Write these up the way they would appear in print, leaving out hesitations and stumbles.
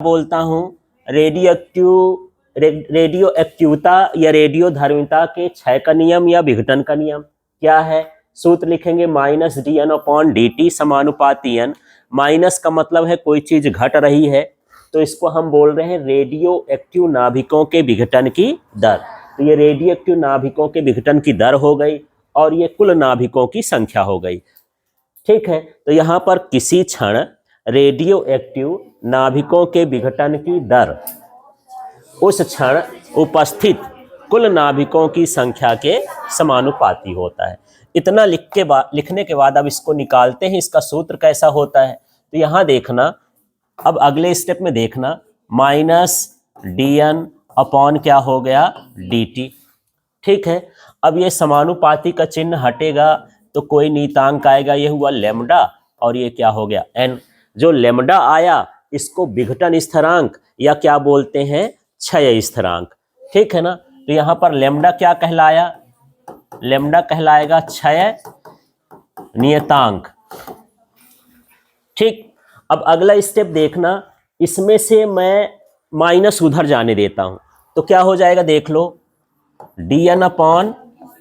बोलता हूँ रेडियो एक्टिवता या रेडियो धर्मिता के क्षय का नियम या विघटन का नियम क्या है। सूत्र लिखेंगे minus d N upon D t समानुपाती एन। माइनस का मतलब है कोई चीज घट रही है, तो इसको हम बोल रहे हैं रेडियो एक्टिव नाभिकों के विघटन की दर। तो ये रेडियो एक्टिव नाभिकों के विघटन की दर हो गई और ये कुल नाभिकों की संख्या हो गई। ठीक है, तो यहाँ पर किसी क्षण रेडियो एक्टिव नाभिकों के विघटन की दर उस क्षण उपस्थित कुल नाभिकों की संख्या के समानुपाती होता है। इतना लिखने के बाद अब इसको निकालते हैं, इसका सूत्र कैसा होता है। तो यहाँ देखना, अब अगले स्टेप में देखना, माइनस डी एन अपॉन क्या हो गया डी टी। ठीक है, अब ये समानुपाती का चिन्ह हटेगा तो कोई नीतांक आएगा, ये हुआ लेमडा और ये क्या हो गया एन। जो लेमडा आया इसको विघटन स्थिरांक या क्या बोलते हैं क्षय स्थिरांक। ठीक है ना, तो यहाँ पर लेमडा क्या कहलाया, लेमडा कहलाएगा क्षय नियतांक। ठीक, अब अगला स्टेप देखना, इसमें से मैं माइनस उधर जाने देता हूं तो क्या हो जाएगा देख लो, D N upon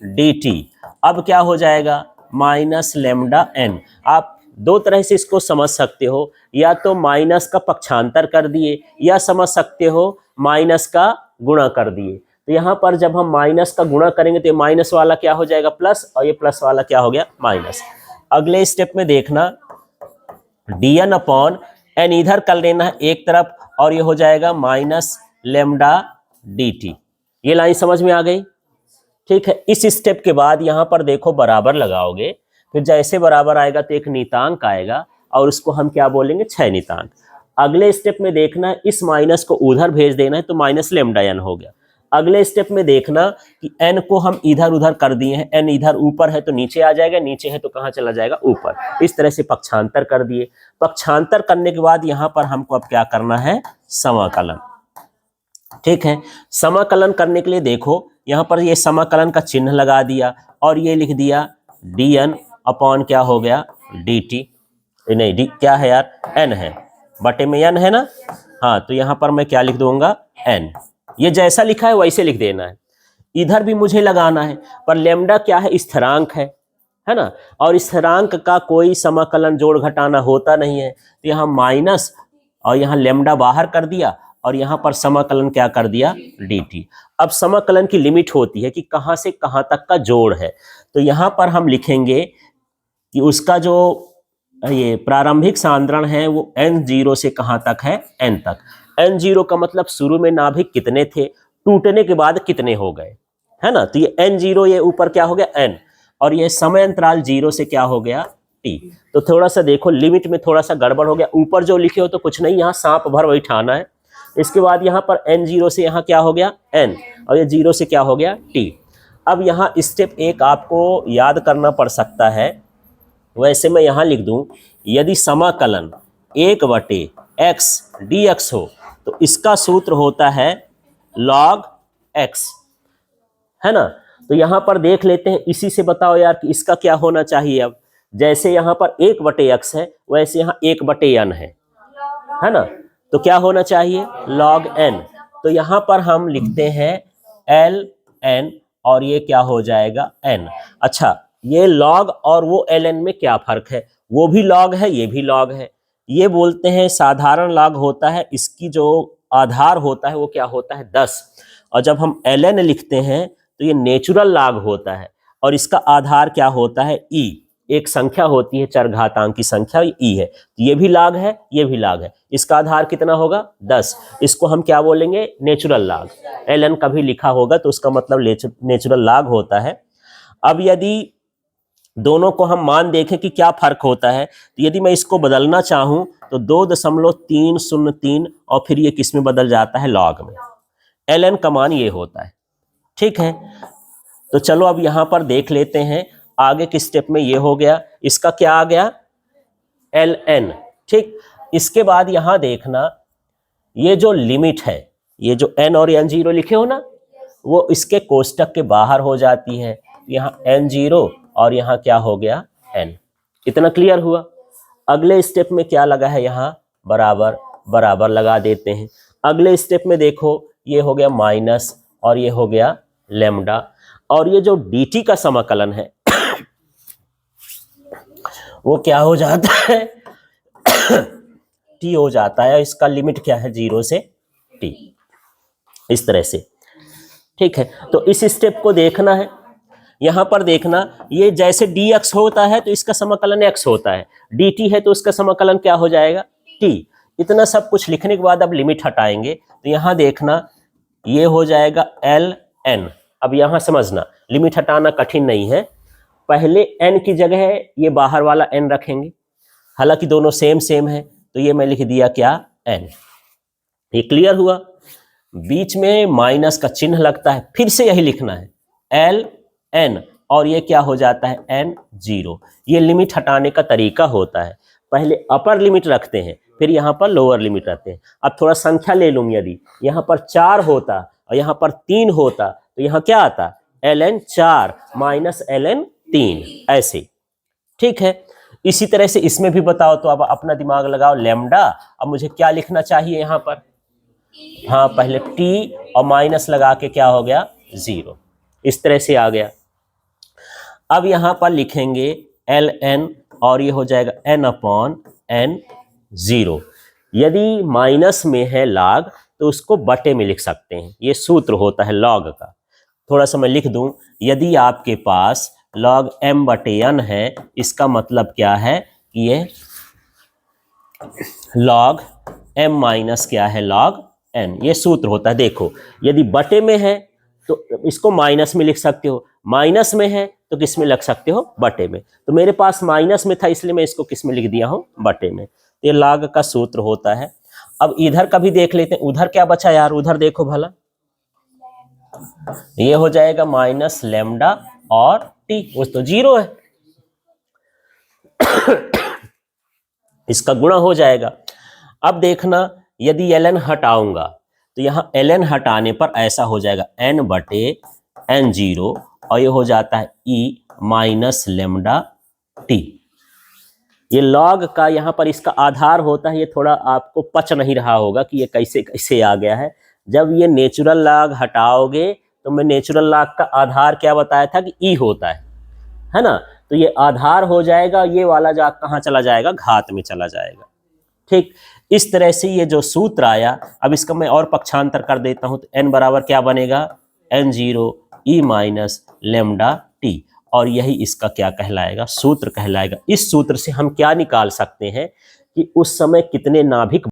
D T. अब क्या हो जाएगा माइनस लेमडा एन। आप दो तरह से इसको समझ सकते हो, या तो माइनस का पक्षांतर कर दिए या समझ सकते हो माइनस का गुणा कर दिए। तो यहाँ पर जब हम माइनस का गुणा करेंगे तो माइनस वाला क्या हो जाएगा प्लस और ये प्लस वाला क्या हो गया माइनस। अगले स्टेप में देखना, डी एन अपॉन एन इधर कर लेना है एक तरफ और ये हो जाएगा माइनस लेमडा डी टी। ये लाइन समझ में आ गई। ठीक है, इस स्टेप के बाद यहाँ पर देखो बराबर लगाओगे, फिर जैसे बराबर आएगा तो एक नीतांक आएगा और उसको हम क्या बोलेंगे क्षय नीतांक। अगले स्टेप में देखना, इस माइनस को उधर भेज देना है तो माइनस लेमडा एन हो गया। अगले स्टेप में देखना कि एन को हम इधर उधर कर दिए हैं, एन इधर ऊपर है तो नीचे आ जाएगा, नीचे है तो कहाँ चला जाएगा ऊपर। इस तरह से पक्षांतर कर दिए। पक्षांतर करने के बाद यहाँ पर हमको अब क्या करना है समाकलन। ठीक है, समाकलन करने के लिए देखो यहाँ पर ये समाकलन का चिन्ह लगा दिया और ये लिख दिया डी एन अपॉन क्या हो गया डी टी। नहीं डी क्या है यार एन है, बटे में एन है ना। हाँ, तो यहाँ पर मैं क्या लिख दूंगा एन। ये जैसा लिखा है वैसे लिख देना है। इधर भी मुझे लगाना है, पर लेमडा क्या है स्थिरांक है ना, और स्थिरांक का कोई समाकलन जोड़ घटाना होता नहीं है। तो यहाँ माइनस और यहाँ लेमडा बाहर कर दिया और यहाँ पर समाकलन क्या कर दिया डी टी। अब समाकलन की लिमिट होती है कि कहाँ से कहाँ तक का जोड़ है। तो यहाँ पर हम लिखेंगे कि उसका जो ये प्रारंभिक सांद्रण है वो n0 से कहाँ तक है n तक। n0 का मतलब शुरू में नाभिक कितने थे, टूटने के बाद कितने हो गए, है ना। तो ये n0 ये ऊपर क्या हो गया n और ये समय अंतराल 0 से क्या हो गया t। तो थोड़ा सा देखो लिमिट में थोड़ा सा गड़बड़ हो गया, ऊपर जो लिखे हो तो कुछ नहीं, यहाँ सांप भर बैठाना है। इसके बाद यहाँ पर n0 से यहाँ क्या हो गया n और ये 0 से क्या हो गया t। अब यहाँ स्टेप एक आपको याद करना पड़ सकता है, वैसे मैं यहाँ लिख दूं, यदि समाकलन 1/x dx हो तो इसका सूत्र होता है log x, है ना। तो यहाँ पर देख लेते हैं, इसी से बताओ यार कि इसका क्या होना चाहिए। अब जैसे यहाँ पर 1/x है वैसे यहाँ 1/n है ना, तो क्या होना चाहिए log n। तो यहाँ पर हम लिखते हैं ln और ये क्या हो जाएगा n। अच्छा, ये log और वो ln में क्या फर्क है, वो भी log है ये भी log है। ये बोलते हैं साधारण log होता है, इसकी जो आधार होता है वो क्या होता है 10, और जब हम ln लिखते हैं तो ये नेचुरल log होता है और इसका आधार क्या होता है e, एक संख्या होती है चरघातांक की संख्या e है। तो ये भी log है ये भी log है, इसका आधार कितना होगा 10, इसको हम क्या बोलेंगे नेचुरल log। ln कभी लिखा होगा तो उसका मतलब नेचुरल log होता है। अब यदि दोनों को हम मान देखें कि क्या फर्क होता है, तो यदि मैं इसको बदलना चाहूं तो 2.303 और फिर ये किस में बदल जाता है लॉग में। ln का मान ये होता है। ठीक है, तो चलो अब यहां पर देख लेते हैं आगे के स्टेप में। ये हो गया, इसका क्या आ गया ln। ठीक, इसके बाद यहां देखना ये जो लिमिट है, ये जो n और n0 लिखे हो ना, वो इसके कोष्टक के बाहर हो जाती है। यहाँ n0 और यहाँ क्या हो गया n। इतना क्लियर हुआ। अगले स्टेप में क्या लगा है यहाँ बराबर बराबर लगा देते हैं। अगले स्टेप में देखो, ये हो गया माइनस और ये हो गया लेमडा, और ये जो dt का समाकलन है वो क्या हो जाता है t हो जाता है। इसका लिमिट क्या है 0 से t, इस तरह से। ठीक है, तो इस स्टेप को देखना है। यहां पर देखना, ये जैसे dx होता है तो इसका समाकलन x होता है, dt है तो उसका समाकलन क्या हो जाएगा t। इतना सब कुछ लिखने के बाद अब लिमिट हटाएंगे तो यहां देखना ये हो जाएगा ln। अब यहां समझना, लिमिट हटाना कठिन नहीं है। पहले n की जगह ये बाहर वाला n रखेंगे, हालांकि दोनों सेम सेम है, तो ये मैं लिख दिया क्या n। ये क्लियर हुआ। बीच में माइनस का चिन्ह लगता है, फिर से यही लिखना है ln, और ये क्या हो जाता है n0। ये लिमिट हटाने का तरीका होता है, पहले अपर लिमिट रखते हैं फिर यहाँ पर लोअर लिमिट रखते हैं। अब थोड़ा संख्या ले लूँ, यदि यहाँ पर 4 होता और यहाँ पर 3 होता तो यहाँ क्या आता ln 4 माइनस ln 3, ऐसे। ठीक है, इसी तरह से इसमें भी बताओ, तो अब अपना दिमाग लगाओ। लेमडा, अब मुझे क्या लिखना चाहिए यहाँ पर, हाँ पहले t और माइनस लगा के क्या हो गया 0, इस तरह से आ गया। अब यहाँ पर लिखेंगे ln और ये हो जाएगा n/n0। यदि माइनस में है log तो उसको बटे में लिख सकते हैं, ये सूत्र होता है log का। थोड़ा सा मैं लिख दूं, यदि आपके पास log m/n है, इसका मतलब क्या है कि ये log m माइनस क्या है log n, ये सूत्र होता है। देखो, यदि बटे में है तो इसको माइनस में लिख सकते हो, माइनस में है तो किस में लिख सकते हो बटे में। तो मेरे पास माइनस में था इसलिए मैं इसको किस में लिख दिया हूं बटे में। ये log का सूत्र होता है। अब इधर का भी देख लेते हैं, उधर क्या बचा यार, उधर देखो भला, ये हो जाएगा माइनस लेमडा और t, वो तो 0 है, इसका गुणा हो जाएगा। अब देखना, यदि ln हटाऊंगा तो यहाँ ln हटाने पर ऐसा हो जाएगा n/n0 और ये हो जाता है e माइनस लेमडा t। ये log का यहाँ पर इसका आधार होता है, ये थोड़ा आपको पच नहीं रहा होगा कि ये कैसे कैसे आ गया है। जब ये नेचुरल log हटाओगे तो मैं नेचुरल log का आधार क्या बताया था कि e होता है ना, तो ये आधार हो जाएगा, ये वाला जा कहाँ चला जाएगा, घात में चला जाएगा। ठीक, इस तरह से ये जो सूत्र आया, अब इसका मैं और पक्षांतर कर देता हूं तो n बराबर क्या बनेगा n0 e minus lambda t, और यही इसका क्या कहलाएगा, सूत्र कहलाएगा। इस सूत्र से हम क्या निकाल सकते हैं कि उस समय कितने नाभिक